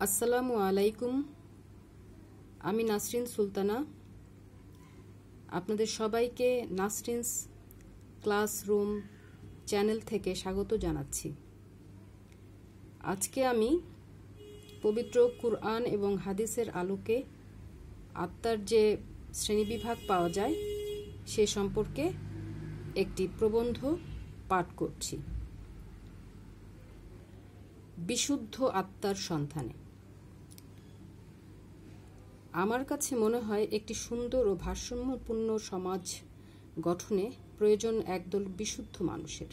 আসসালামু আলাইকুম। আমি নাসরিন সুলতানা। আপনাদের সবাইকে নাসরিনস ক্লাসরুম চ্যানেল থেকে স্বাগত জানাচ্ছি। আজকে আমি পবিত্র কুরআন এবং হাদিসের আলোকে আত্মার যে শ্রেণীবিভাগ পাওয়া যায় সে সম্পর্কে একটি প্রবন্ধ পাঠ করছি। বিশুদ্ধ আত্মার সন্ধানে। আমার কাছে মনে হয় একটি সুন্দর ও ভারসাম্যপূর্ণ সমাজ গঠনে প্রয়োজন একদল বিশুদ্ধ মানুষের।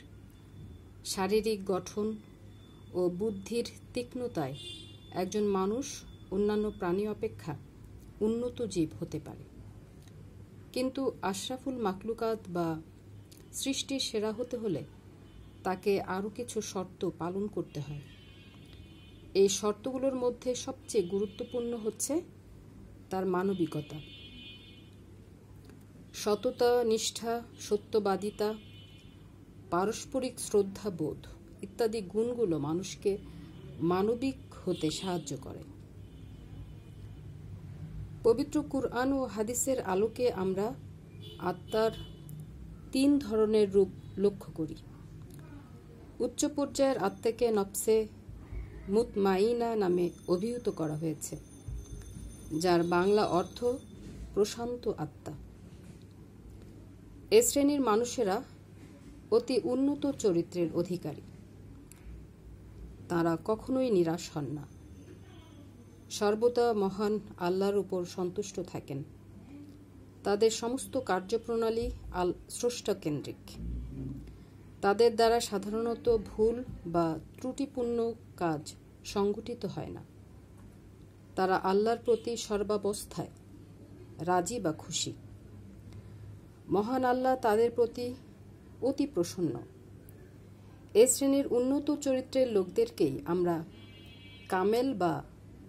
শারীরিক গঠন ও বুদ্ধির তীক্ষ্ণতায় একজন মানুষ অন্যান্য প্রাণী অপেক্ষা উন্নত জীব হতে পারে, কিন্তু আশরাফুল মাখলুকাত বা সৃষ্টির সেরা হতে হলে তাকে আরও কিছু শর্ত পালন করতে হয়। এই শর্তগুলোর মধ্যে সবচেয়ে গুরুত্বপূর্ণ হচ্ছে তার মানবিকতা, সততা, নিষ্ঠা, সত্যবাদিতা, পারস্পরিক শ্রদ্ধাবোধ ইত্যাদি গুণগুলো মানুষকে মানবিক হতে সাহায্য করে। পবিত্র কুরআন ও হাদিসের আলোকে আমরা আত্মার 3 ধরনের রূপ লক্ষ্য করি। উচ্চ পর্যায়ের আত্মাকে নফসে মুতমাইনা নামে অভিহিত করা হয়েছে, যার বাংলা অর্থ প্রশান্ত আত্মা। এ শ্রেণীর মানুষেরা অতি উন্নত চরিত্রের অধিকারী। তারা কখনোই নিরাশ হন না, সর্বদা মহান আল্লাহর উপর সন্তুষ্ট থাকেন। তাদের সমস্ত কার্যপ্রণালী স্রষ্টা কেন্দ্রিক। তাদের দ্বারা সাধারণত ভুল বা ত্রুটিপূর্ণ কাজ সংগঠিত হয় না। তারা আল্লাহর প্রতি সর্বাবস্থায় রাজি বা খুশি। মহান আল্লাহ তাদের প্রতি অতি প্রসন্ন। এ শ্রেণীর উন্নত চরিত্রের লোকদেরকেই আমরা কামেল বা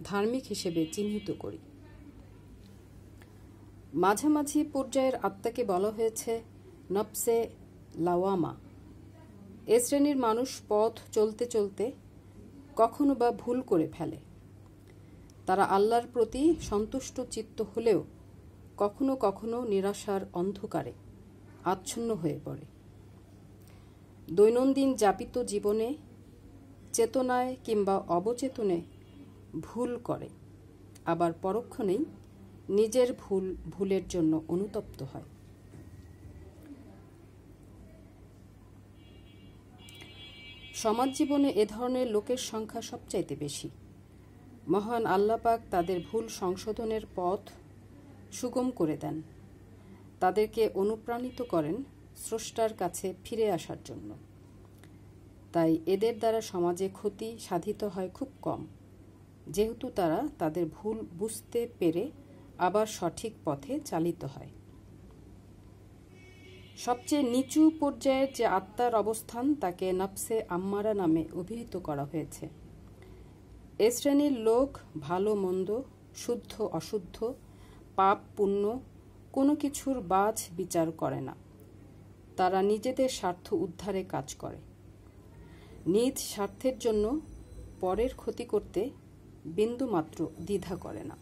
ধার্মিক হিসেবে চিহ্নিত করি। মাঝামাঝি পর্যায়ের আত্মাকে বলা হয়েছে নফসে লাওয়ামা। এ শ্রেণীর মানুষ পথ চলতে চলতে কখনো বা ভুল করে ফেলে। তারা আল্লাহর প্রতি সন্তুষ্ট চিত্ত হলেও কখনো কখনো নিরাশার অন্ধকারে আচ্ছন্ন হয়ে পড়ে। দৈনন্দিন যাপিত জীবনে চেতনায় কিংবা অবচেতনে ভুল করে, আবার পরক্ষণেই নিজের ভুলের জন্য অনুতপ্ত হয়। সমাজ জীবনে এ ধরনের লোকের সংখ্যা সবচাইতে বেশি। মহান আল্লাহ পাক তাদের ভুল সংশোধনের পথ সুগম করে দেন। তাদেরকে অনুপ্রাণিত করেন স্রষ্টার কাছে ফিরে আসার জন্য। তাই এদের দ্বারা সমাজে ক্ষতি সাধিত হয় খুব কম, যেহেতু তারা তাদের ভুল বুঝতে পেরে আবার সঠিক পথে চালিত হয়। সবচেয়ে নিচু পর্যায়ের যে আত্মার অবস্থান তাকে নফসে আম্মারা নামে অভিহিত করা হয়েছে। এ শ্রেণীর লোক ভালো মন্দ, শুদ্ধ অশুদ্ধ, পাপ পুণ্য কোনো কিছুর বাছ বিচার করে না। তারা নিজেদের স্বার্থ উদ্ধারে কাজ করে। নিজ স্বার্থের জন্য পরের ক্ষতি করতে বিন্দুমাত্র দ্বিধা করে না।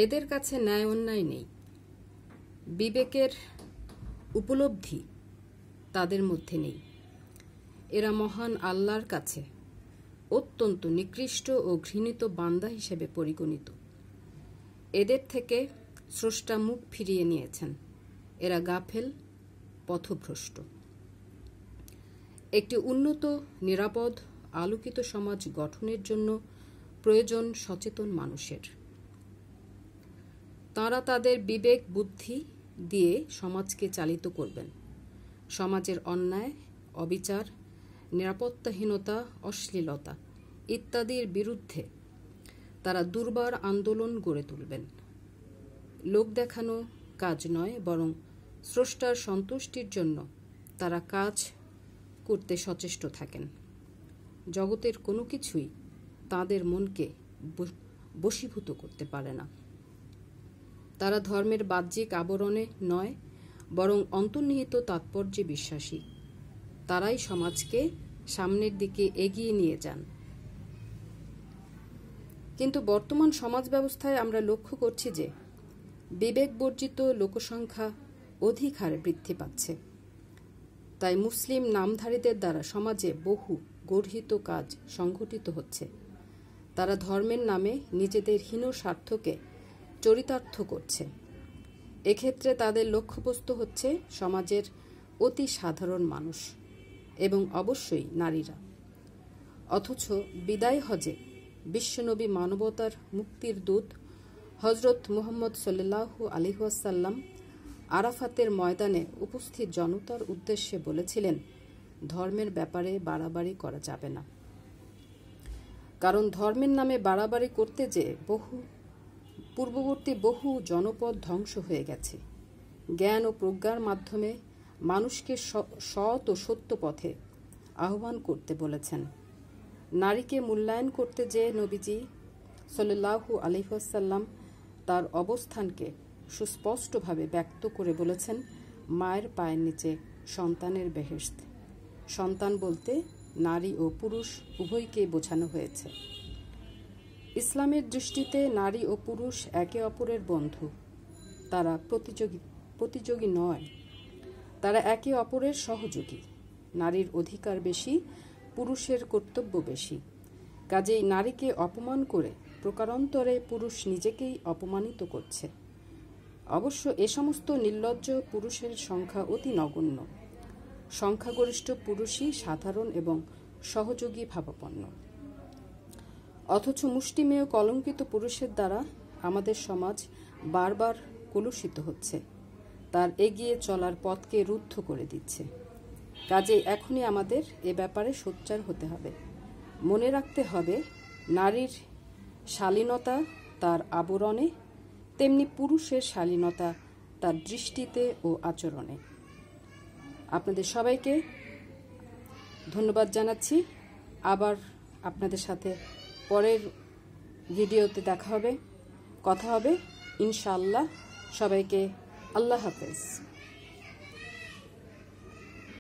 এদের কাছে ন্যায় অন্যায় নেই। বিবেকের উপলব্ধি তাদের মধ্যে নেই। এরা মহান আল্লাহর কাছে অত্যন্ত নিকৃষ্ট ও ঘৃণিত বান্দা হিসেবে পরিগণিত। এদের থেকে স্রষ্টা মুখ ফিরিয়ে নিয়েছেন। এরা গাফেল, পথভ্রষ্ট। একটি উন্নত, নিরাপদ, আলোকিত সমাজ গঠনের জন্য প্রয়োজন সচেতন মানুষের। তাঁরা তাদের বিবেক বুদ্ধি দিয়ে সমাজকে চালিত করবেন। সমাজের অন্যায়, অবিচার, নিরাপত্তাহীনতা, অশ্লীলতা ইত্যাদির বিরুদ্ধে তারা দুর্বার আন্দোলন গড়ে তুলবেন। লোক দেখানো কাজ নয়, বরং স্রষ্টার সন্তুষ্টির জন্য তারা কাজ করতে সচেষ্ট থাকেন। জগতের কোনো কিছুই তাদের মনকে বশীভূত করতে পারে না। তারা ধর্মের বাহ্যিক আবরণে নয়, বরং অন্তর্নিহিত তাৎপর্যে বিশ্বাসী। তারাই সমাজকে সামনের দিকে এগিয়ে নিয়ে যান। কিন্তু বর্তমান সমাজ ব্যবস্থায় আমরা লক্ষ্য করছি যে বিবেকবর্জিত লোকসংখ্যা অধিক হারে বৃদ্ধি পাচ্ছে। তাই মুসলিম নামধারীদের দ্বারা সমাজে বহু গর্হিত কাজ সংঘটিত হচ্ছে। তারা ধর্মের নামে নিজেদের হীন স্বার্থকে চরিতার্থ করছে। এক্ষেত্রে তাদের লক্ষ্যবস্তু হচ্ছে সমাজের অতি সাধারণ মানুষ এবং অবশ্যই নারীরা। অথচ বিদায় হজে বিশ্বনবী মানবতার মুক্তির দূত হজরত মুহাম্মদ সাল্লাল্লাহু আলাইহি ওয়াসাল্লাম আরাফাতের ময়দানে উপস্থিত জনতার উদ্দেশ্যে বলেছিলেন, ধর্মের ব্যাপারে বাড়াবাড়ি করা যাবে না। কারণ ধর্মের নামে বাড়াবাড়ি করতে যে পূর্ববর্তী বহু জনপদ ধ্বংস হয়ে গেছে। জ্ঞান ও প্রজ্ঞার মাধ্যমে মানুষকে সৎ ও সত্য পথে আহ্বান করতে বলেছেন। নারীকে মূল্যায়ন করতে যে নবীজি সাল্লাল্লাহু আলাইহি ওয়াসাল্লাম তার অবস্থানকে সুস্পষ্টভাবে ব্যক্ত করে বলেছেন, মায়ের পায়ের নিচে সন্তানের বেহেশত। সন্তান বলতে নারী ও পুরুষ উভয়কে বোঝানো হয়েছে। ইসলামের দৃষ্টিতে নারী ও পুরুষ একে অপরের বন্ধু। তারা প্রতিযোগী নয়, তারা একে অপরের সহযোগী। নারীর অধিকার বেশি, পুরুষের কর্তব্য বেশি। কাজেই নারীকে অপমান করে প্রকারান্তরে পুরুষ নিজেকেই অপমানিত করছে। অবশ্য এ সমস্ত নির্লজ্জ পুরুষের সংখ্যা অতি নগণ্য। সংখ্যাগরিষ্ঠ পুরুষই সাধারণ এবং সহযোগী ভাবাপন্ন। অথচ মুষ্টিমেয় কলঙ্কিত পুরুষের দ্বারা আমাদের সমাজ বারবার কলুষিত হচ্ছে, তার এগিয়ে চলার পথকে রুদ্ধ করে দিচ্ছে। কাজেই এখনই আমাদের এ ব্যাপারে সোচ্চার হতে হবে। মনে রাখতে হবে, নারীর শালীনতা তার আবরণে, তেমনি পুরুষের শালীনতা তার দৃষ্টিতে ও আচরণে। আপনাদের সবাইকে ধন্যবাদ জানাচ্ছি। আবার আপনাদের সাথে পরের ভিডিওতে দেখা হবে, কথা হবে ইনশাআল্লাহ। সবাইকে আল্লাহ হাফেজ।